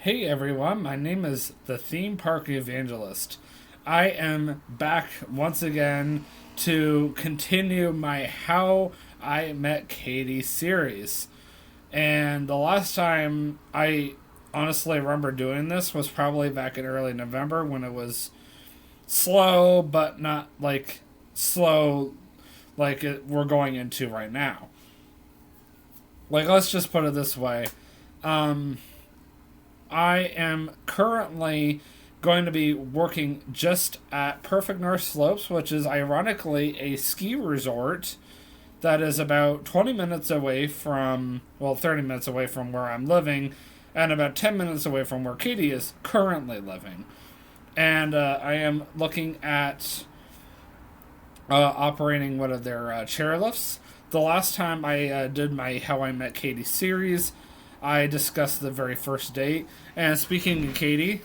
Hey everyone, my name is the Theme Park Evangelist. I am back once again to continue my How I Met Katie series. And the last time I honestly remember doing this was probably back in early November when it was slow, but not like slow we're going into right now. Like, let's just put it this way. Um, I am currently going to be working just at Perfect North Slopes, which is ironically a ski resort that is about 20 minutes away from, well, 30 minutes away from where I'm living, and about 10 minutes away from where Katie is currently living. And I am looking at operating one of their chairlifts. The last time I did my How I Met Katie series, I discussed the very first date. And speaking of Katie,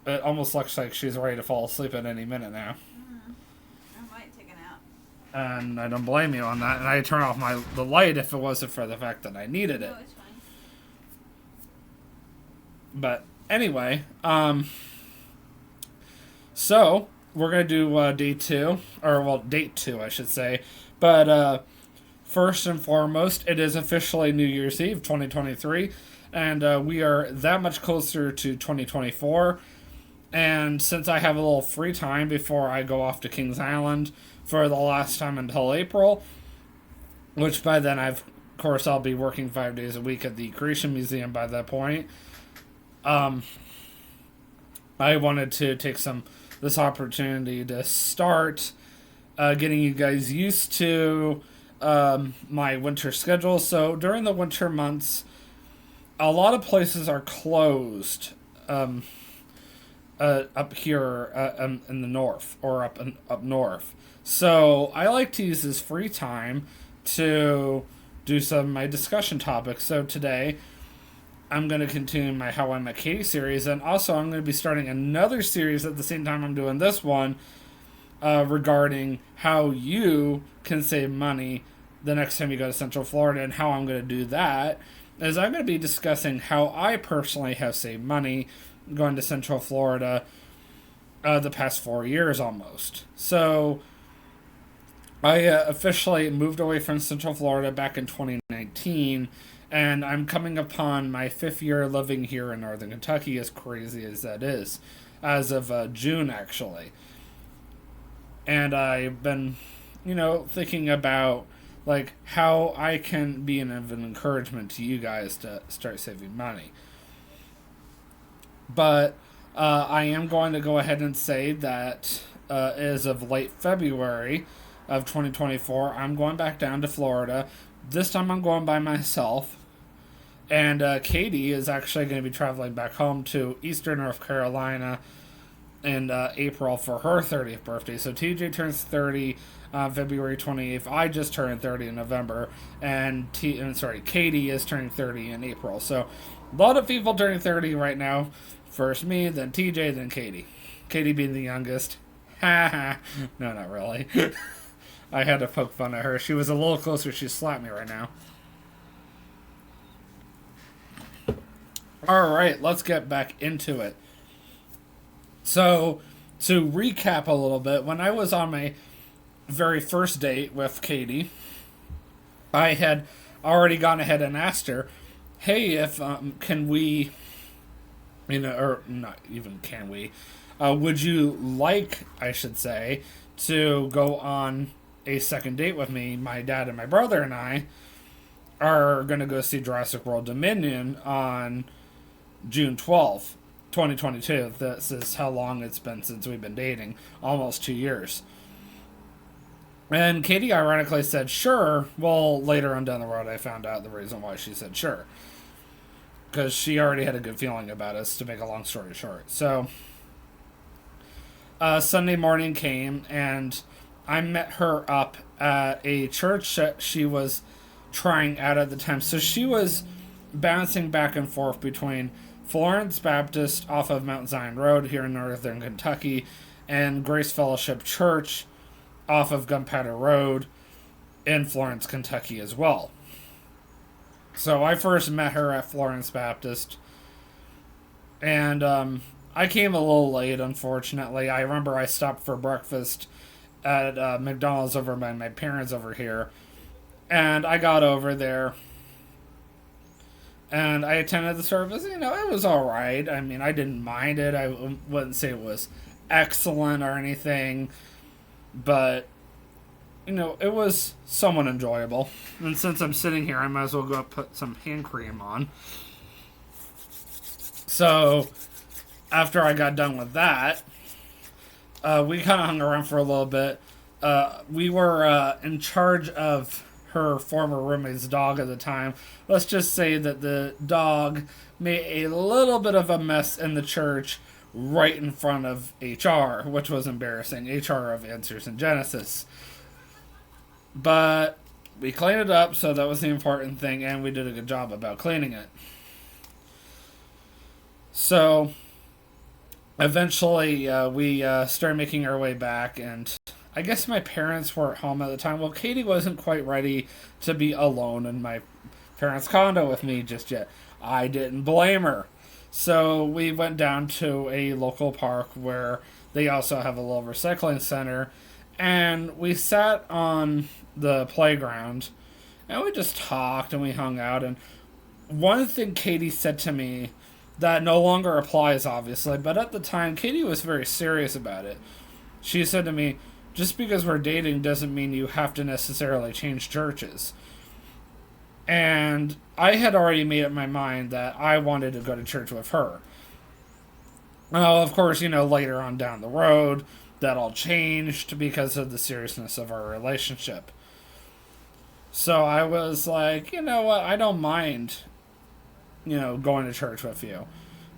it almost looks like she's ready to fall asleep at any minute now. I might take a nap. And I don't blame you on that. And I turn off the light if it wasn't for the fact that I needed it. No, it's fine. But anyway, so we're gonna do day two, or well, date two, I should say. But first and foremost, it is officially New Year's Eve, 2023, and we are that much closer to 2024. And since I have a little free time before I go off to Kings Island for the last time until April, which by then of course, I'll be working 5 days a week at the Creation Museum by that point. Um, I wanted to take this opportunity to start getting you guys used to my winter schedule. So during the winter months, a lot of places are closed up here in the north or up north. So I like to use this free time to do some of my discussion topics. So today I'm going to continue my How I Met Katie series, and also I'm going to be starting another series at the same time I'm doing this one regarding how you can save money the next time you go to Central Florida. And how I'm going to do that is I'm going to be discussing how I personally have saved money going to Central Florida the past 4 years almost. So I officially moved away from Central Florida back in 2019, and I'm coming upon my 5th year living here in Northern Kentucky, as crazy as that is, as of June actually. And I've been, thinking about like how I can be of an encouragement to you guys to start saving money. But I am going to go ahead and say that as of late February of 2024, I'm going back down to Florida. This time I'm going by myself. And Katie is actually going to be traveling back home to Eastern North Carolina in April for her 30th birthday. So TJ turns 30 February 28th. I just turned 30 in November. And Katie is turning 30 in April. So a lot of people turning 30 right now. First me, then TJ, then Katie. Katie being the youngest. Ha ha. No, not really. I had to poke fun at her. She was a little closer. She slapped me right now. Alright, let's get back into it. So, to recap a little bit, when I was on my very first date with Katie, I had already gone ahead and asked her, hey, if can we, or not even can we, would you like, I should say, to go on a second date with me? My dad and my brother and I are going to go see Jurassic World Dominion on June 12th, 2022. This is how long it's been since we've been dating. Almost 2 years. And Katie ironically said sure. Well, later on down the road, I found out the reason why she said sure. Because she already had a good feeling about us, to make a long story short. So, Sunday morning came, and I met her up at a church that she was trying out at the time. So she was bouncing back and forth between Florence Baptist off of Mount Zion Road here in Northern Kentucky and Grace Fellowship Church off of Gunpowder Road in Florence, Kentucky as well. So I first met her at Florence Baptist, and I came a little late, unfortunately. I remember I stopped for breakfast at McDonald's over by my parents over here, and I got over there and I attended the service. You know, it was all right. I mean, I didn't mind it. I wouldn't say it was excellent or anything, but you know, it was somewhat enjoyable. And since I'm sitting here, I might as well go put some hand cream on. So after I got done with that, we kind of hung around for a little bit. We were in charge of her former roommate's dog at the time. Let's just say that the dog made a little bit of a mess in the church right in front of HR, which was embarrassing. HR of Answers in Genesis. But we cleaned it up, so that was the important thing, and we did a good job about cleaning it. So eventually we started making our way back, and I guess my parents were at home at the time. Well, Katie wasn't quite ready to be alone in my parents' condo with me just yet. I didn't blame her. So we went down to a local park where they also have a little recycling center, and we sat on the playground and we just talked and we hung out. And one thing Katie said to me that no longer applies, obviously, but at the time, Katie was very serious about it. She said to me, just because we're dating doesn't mean you have to necessarily change churches. And I had already made up my mind that I wanted to go to church with her. Well, of course, you know, later on down the road, that all changed because of the seriousness of our relationship. So I was like, you know what, I don't mind, you know, going to church with you.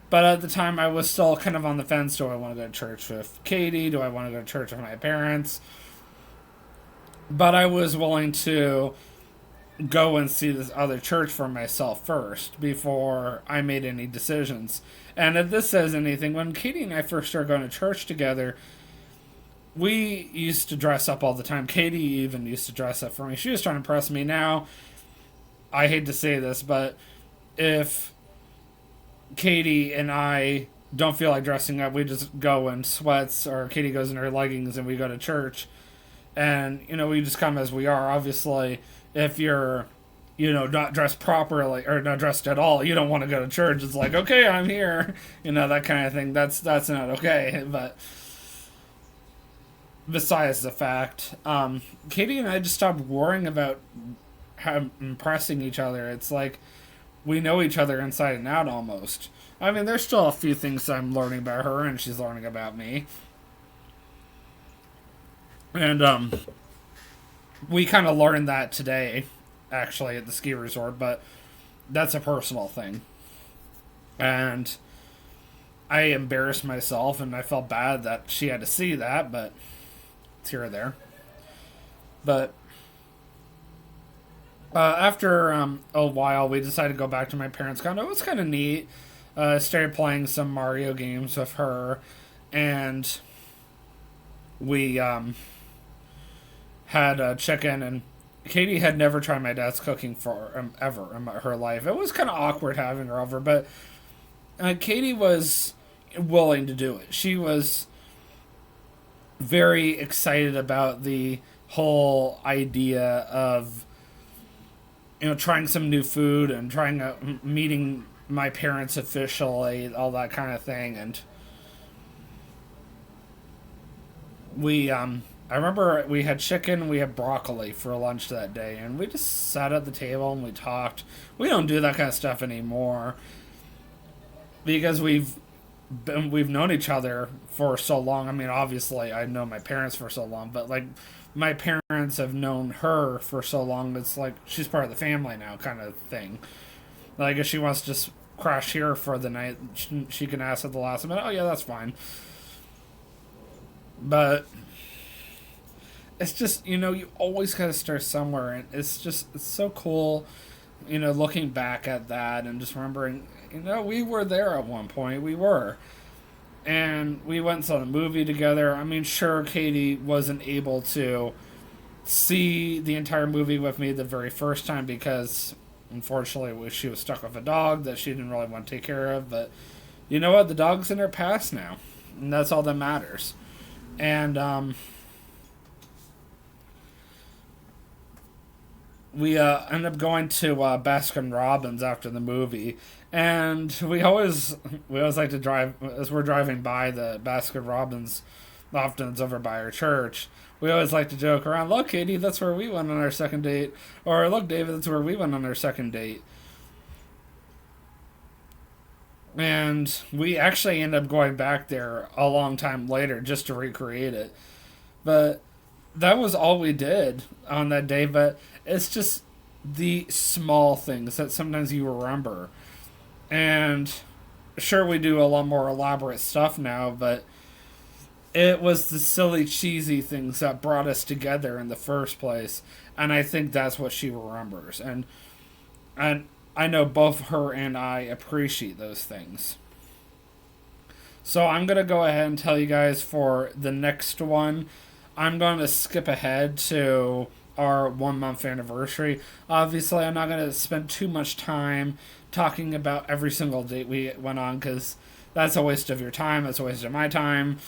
But at the time, I was still kind of on the fence. Do I want to go to church with Katie? Do I want to go to church with my parents? But I was willing to go and see this other church for myself first before I made any decisions. And if this says anything, when Katie and I first started going to church together, we used to dress up all the time. Katie even used to dress up for me. She was trying to impress me. Now, I hate to say this, but if Katie and I don't feel like dressing up, we just go in sweats, or Katie goes in her leggings and we go to church. And, you know, we just come as we are. Obviously, if you're, you know, not dressed properly or not dressed at all, you don't want to go to church. It's like, okay, I'm here, you know, that kind of thing. That's not okay. But besides the fact, Katie and I just stopped worrying about how impressing each other. It's like we know each other inside and out almost. I mean, there's still a few things I'm learning about her and she's learning about me. And we kind of learned that today, actually, at the ski resort, but that's a personal thing. And I embarrassed myself, and I felt bad that she had to see that, but it's here or there. But after a while, we decided to go back to my parents' condo. It was kind of neat. Started playing some Mario games with her, and we had a chicken, and Katie had never tried my dad's cooking for ever in her life. It was kind of awkward having her over, but Katie was willing to do it. She was very excited about the whole idea of, you know, trying some new food and trying meeting my parents officially, all that kind of thing. And we I remember we had chicken, we had broccoli for lunch that day, and we just sat at the table and we talked. We don't do that kind of stuff anymore because we've known each other for so long. I mean, obviously, I know my parents for so long, but like my parents have known her for so long. It's like she's part of the family now, kind of thing. Like if she wants to just crash here for the night, she can ask at the last minute. Oh yeah, that's fine. But it's just, you know, you always got to start somewhere, and it's so cool, you know, looking back at that and just remembering, you know, we were there at one point. We were. And we went and saw the movie together. I mean, sure, Katie wasn't able to see the entire movie with me the very first time because unfortunately, she was stuck with a dog that she didn't really want to take care of. But you know what? The dog's in her past now, and that's all that matters. And we ended up going to Baskin Robbins after the movie, and we always like to drive as we're driving by the Baskin Robbins. Often it's over by our church. We always like to joke around. Look, Katie, that's where we went on our second date. Or look, David, that's where we went on our second date. And we actually ended up going back there a long time later just to recreate it. But that was all we did on that day. But it's just the small things that sometimes you remember. And sure, we do a lot more elaborate stuff now, but it was the silly, cheesy things that brought us together in the first place. And I think that's what she remembers. And I know both her and I appreciate those things. So I'm going to go ahead and tell you guys for the next one. I'm going to skip ahead to our 1 month anniversary. Obviously, I'm not going to spend too much time talking about every single date we went on because that's a waste of your time. That's a waste of my time.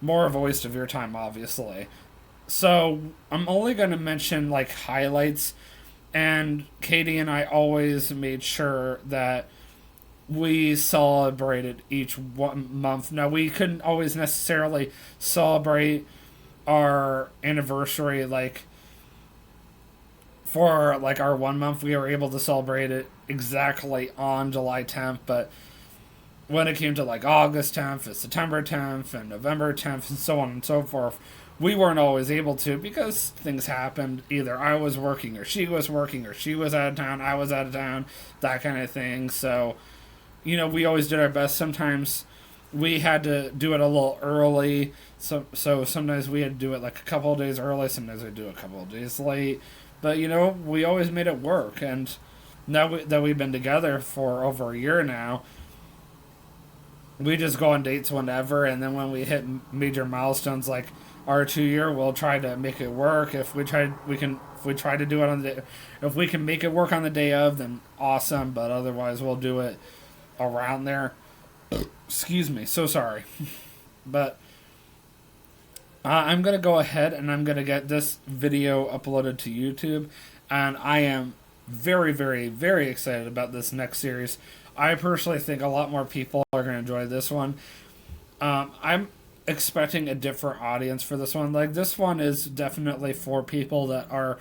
More of a waste of your time, obviously. So I'm only going to mention like highlights. And Katie and I always made sure that we celebrated each 1 month. Now, we couldn't always necessarily celebrate our anniversary like for like our 1 month. We were able to celebrate it exactly on July 10th, but when it came to like August 10th and September 10th and November 10th and so on and so forth, we weren't always able to because things happened. Either I was working or she was working or she was out of town, I was out of town, that kind of thing. So, we always did our best. Sometimes we had to do it a little early. So sometimes we had to do it like a couple of days early. Sometimes we'd do it a couple of days late. But, we always made it work. And now that we've been together for over a year now, we just go on dates whenever, and then when we hit major milestones like our 2 year, we'll try to make it work. If we try to do it on the day, if we can make it work on the day of, then awesome. But otherwise, we'll do it around there. Excuse me, so sorry. But I'm gonna go ahead and I'm gonna get this video uploaded to YouTube, and I am very, very, very excited about this next series. I personally think a lot more people are going to enjoy this one. I'm expecting a different audience for this one. Like, this one is definitely for people that are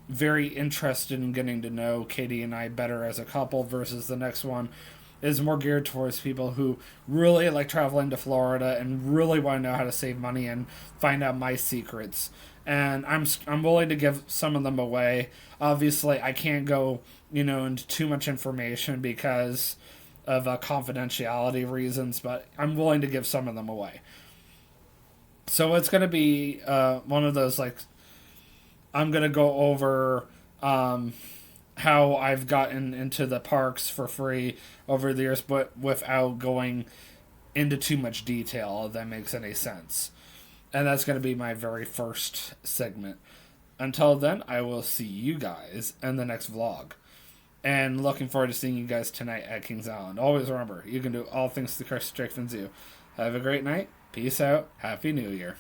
very interested in getting to know Katie and I better as a couple, versus the next one is more geared towards people who really like traveling to Florida and really want to know how to save money and find out my secrets. And I'm willing to give some of them away. Obviously, I can't go into too much information because of confidentiality reasons, but I'm willing to give some of them away. So it's going to be one of those, like, I'm going to go over how I've gotten into the parks for free over the years, but without going into too much detail, if that makes any sense. And that's going to be my very first segment. Until then, I will see you guys in the next vlog. And looking forward to seeing you guys tonight at Kings Island. Always remember, you can do all things through Christ who strengthens you. Have a great night. Peace out. Happy New Year.